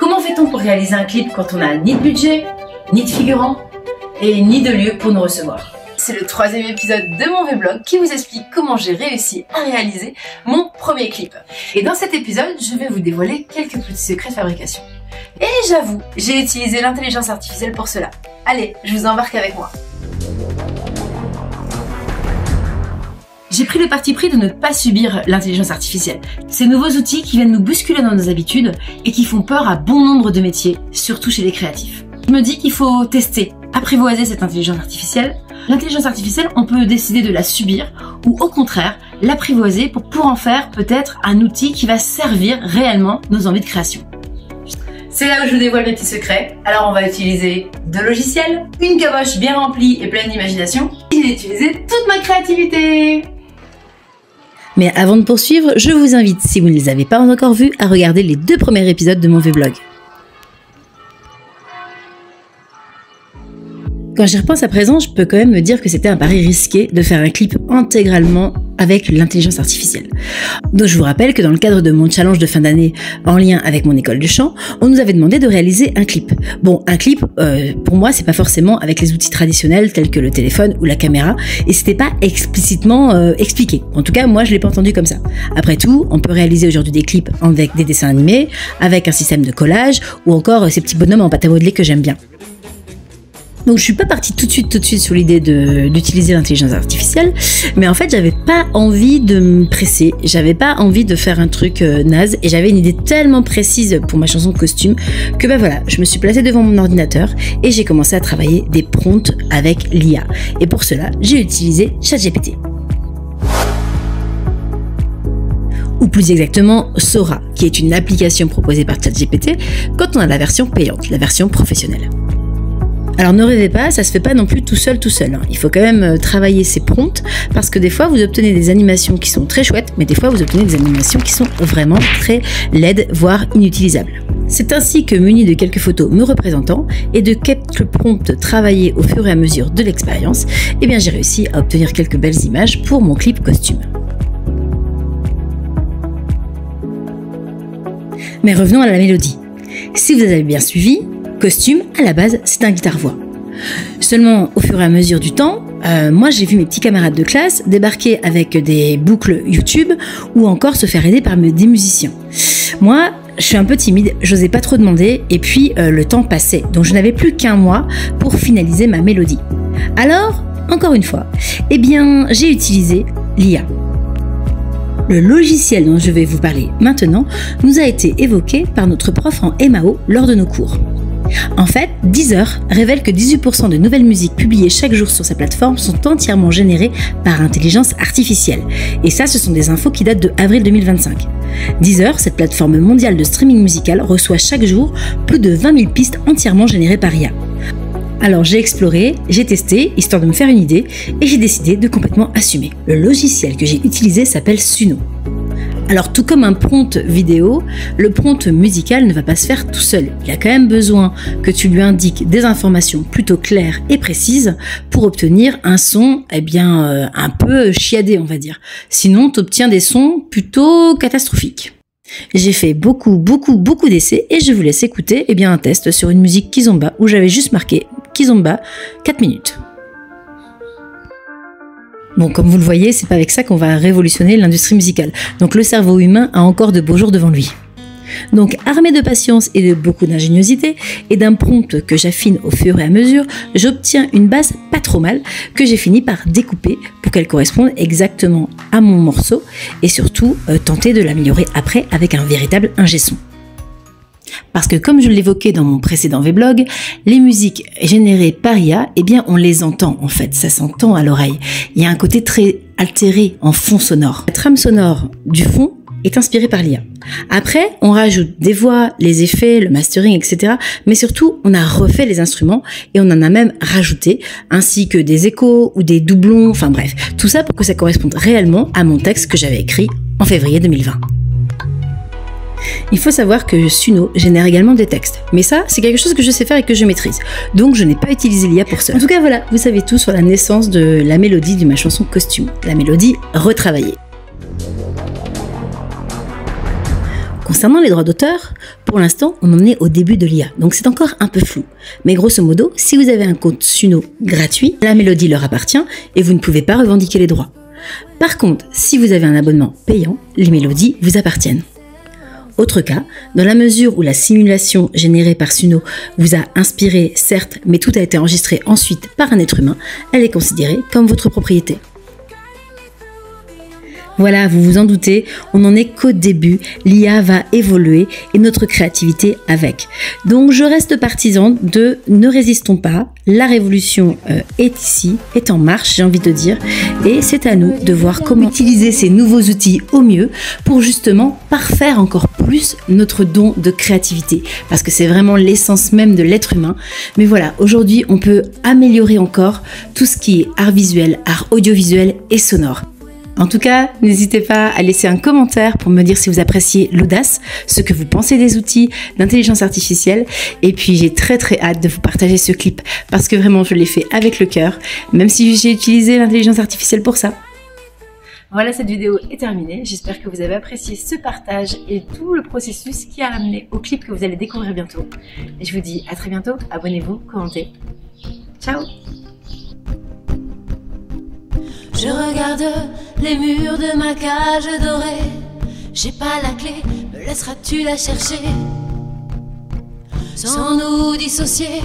Comment fait-on pour réaliser un clip quand on n'a ni de budget, ni de figurant et ni de lieu pour nous recevoir? C'est le 3e épisode de mon vlog qui vous explique comment j'ai réussi à réaliser mon premier clip. Et dans cet épisode, je vais vous dévoiler quelques petits secrets de fabrication. Et j'avoue, j'ai utilisé l'intelligence artificielle pour cela. Allez, je vous embarque avec moi. J'ai pris le parti pris de ne pas subir l'intelligence artificielle. Ces nouveaux outils qui viennent nous bousculer dans nos habitudes et qui font peur à bon nombre de métiers, surtout chez les créatifs. Je me dis qu'il faut tester, apprivoiser cette intelligence artificielle. L'intelligence artificielle, on peut décider de la subir ou au contraire l'apprivoiser pour en faire peut-être un outil qui va servir réellement nos envies de création. C'est là où je vous dévoile mes petits secrets. Alors on va utiliser 2 logiciels, une caboche bien remplie et pleine d'imagination. Et j'ai utilisé toute ma créativité. Mais avant de poursuivre, je vous invite, si vous ne les avez pas encore vus, à regarder les 2 premiers épisodes de mon vlog. Quand j'y repense à présent, je peux quand même me dire que c'était un pari risqué de faire un clip intégralement avec l'intelligence artificielle. Donc je vous rappelle que dans le cadre de mon challenge de fin d'année en lien avec mon école de chant, on nous avait demandé de réaliser un clip. Bon, un clip, pour moi, c'est pas forcément avec les outils traditionnels tels que le téléphone ou la caméra, et c'était pas explicitement expliqué. En tout cas, moi, je l'ai pas entendu comme ça. Après tout, on peut réaliser aujourd'hui des clips avec des dessins animés, avec un système de collage, ou encore ces petits bonhommes en pâte à modeler que j'aime bien. Donc je suis pas partie tout de suite sur l'idée d'utiliser l'intelligence artificielle, mais en fait j'avais pas envie de me presser, j'avais pas envie de faire un truc naze, et j'avais une idée tellement précise pour ma chanson de costume que bah voilà, je me suis placée devant mon ordinateur et j'ai commencé à travailler des prompts avec l'IA. Et pour cela, j'ai utilisé ChatGPT. Ou plus exactement Sora, qui est une application proposée par ChatGPT quand on a la version payante, la version professionnelle. Alors ne rêvez pas, ça se fait pas non plus tout seul. Il faut quand même travailler ses prompts parce que des fois vous obtenez des animations qui sont très chouettes, mais des fois vous obtenez des animations qui sont vraiment très laides, voire inutilisables. C'est ainsi que, muni de quelques photos me représentant et de quelques prompts travaillés au fur et à mesure de l'expérience, eh bien j'ai réussi à obtenir quelques belles images pour mon clip costume. Mais revenons à la mélodie. Si vous avez bien suivi, costume, à la base, c'est un guitare-voix. Seulement, au fur et à mesure du temps, moi j'ai vu mes petits camarades de classe débarquer avec des boucles YouTube ou encore se faire aider par des musiciens. Moi, je suis un peu timide, j'osais pas trop demander et puis le temps passait, donc je n'avais plus qu'1 mois pour finaliser ma mélodie. Alors, encore une fois, eh bien, j'ai utilisé l'IA. Le logiciel dont je vais vous parler maintenant nous a été évoqué par notre prof en MAO lors de nos cours. En fait, Deezer révèle que 18% de nouvelles musiques publiées chaque jour sur sa plateforme sont entièrement générées par intelligence artificielle. Et ça, ce sont des infos qui datent de avril 2025. Deezer, cette plateforme mondiale de streaming musical, reçoit chaque jour plus de 20 000 pistes entièrement générées par IA. Alors j'ai exploré, j'ai testé, histoire de me faire une idée, et j'ai décidé de complètement assumer. Le logiciel que j'ai utilisé s'appelle Suno. Alors tout comme un prompt vidéo, le prompt musical ne va pas se faire tout seul. Il a quand même besoin que tu lui indiques des informations plutôt claires et précises pour obtenir un son un peu chiadé, on va dire. Sinon, tu obtiens des sons plutôt catastrophiques. J'ai fait beaucoup d'essais et je vous laisse écouter un test sur une musique Kizomba où j'avais juste marqué Kizomba 4 minutes. Bon, comme vous le voyez, c'est pas avec ça qu'on va révolutionner l'industrie musicale. Donc le cerveau humain a encore de beaux jours devant lui. Donc armé de patience et de beaucoup d'ingéniosité et d'un prompt que j'affine au fur et à mesure, j'obtiens une base pas trop mal que j'ai fini par découper pour qu'elle corresponde exactement à mon morceau et surtout tenter de l'améliorer après avec un véritable ingé son. Parce que comme je l'évoquais dans mon précédent vlog, les musiques générées par IA, on les entend en fait, ça s'entend à l'oreille. Il y a un côté très altéré en fond sonore. La trame sonore du fond est inspirée par l'IA. Après, on rajoute des voix, les effets, le mastering, etc. Mais surtout, on a refait les instruments et on en a même rajouté, ainsi que des échos ou des doublons, enfin bref. Tout ça pour que ça corresponde réellement à mon texte que j'avais écrit en février 2020. Il faut savoir que Suno génère également des textes. Mais ça, c'est quelque chose que je sais faire et que je maîtrise. Donc je n'ai pas utilisé l'IA pour ça. En tout cas, voilà, vous savez tout sur la naissance de la mélodie de ma chanson Costume. La mélodie retravaillée. Concernant les droits d'auteur, pour l'instant, on en est au début de l'IA, donc c'est encore un peu flou. Mais grosso modo, si vous avez un compte Suno gratuit, la mélodie leur appartient et vous ne pouvez pas revendiquer les droits. Par contre, si vous avez un abonnement payant, les mélodies vous appartiennent. Autre cas, dans la mesure où la simulation générée par Suno vous a inspiré, certes, mais tout a été enregistré ensuite par un être humain, elle est considérée comme votre propriété. Voilà, vous vous en doutez, on n'en est qu'au début, l'IA va évoluer et notre créativité avec. Donc je reste partisan de ne résistons pas, la révolution est ici, est en marche, j'ai envie de dire, et c'est à nous de voir comment utiliser ces nouveaux outils au mieux pour justement parfaire encore plus notre don de créativité, parce que c'est vraiment l'essence même de l'être humain. Mais voilà, aujourd'hui on peut améliorer encore tout ce qui est art visuel, art audiovisuel et sonore. En tout cas, n'hésitez pas à laisser un commentaire pour me dire si vous appréciez l'audace, ce que vous pensez des outils d'intelligence artificielle. Et puis j'ai très hâte de vous partager ce clip parce que vraiment je l'ai fait avec le cœur, même si j'ai utilisé l'intelligence artificielle pour ça. Voilà, cette vidéo est terminée. J'espère que vous avez apprécié ce partage et tout le processus qui a amené au clip que vous allez découvrir bientôt. Et je vous dis à très bientôt. Abonnez-vous, commentez. Ciao! Je regarde les murs de ma cage dorée. J'ai pas la clé, me laisseras-tu la chercher? Sans nous dissocier,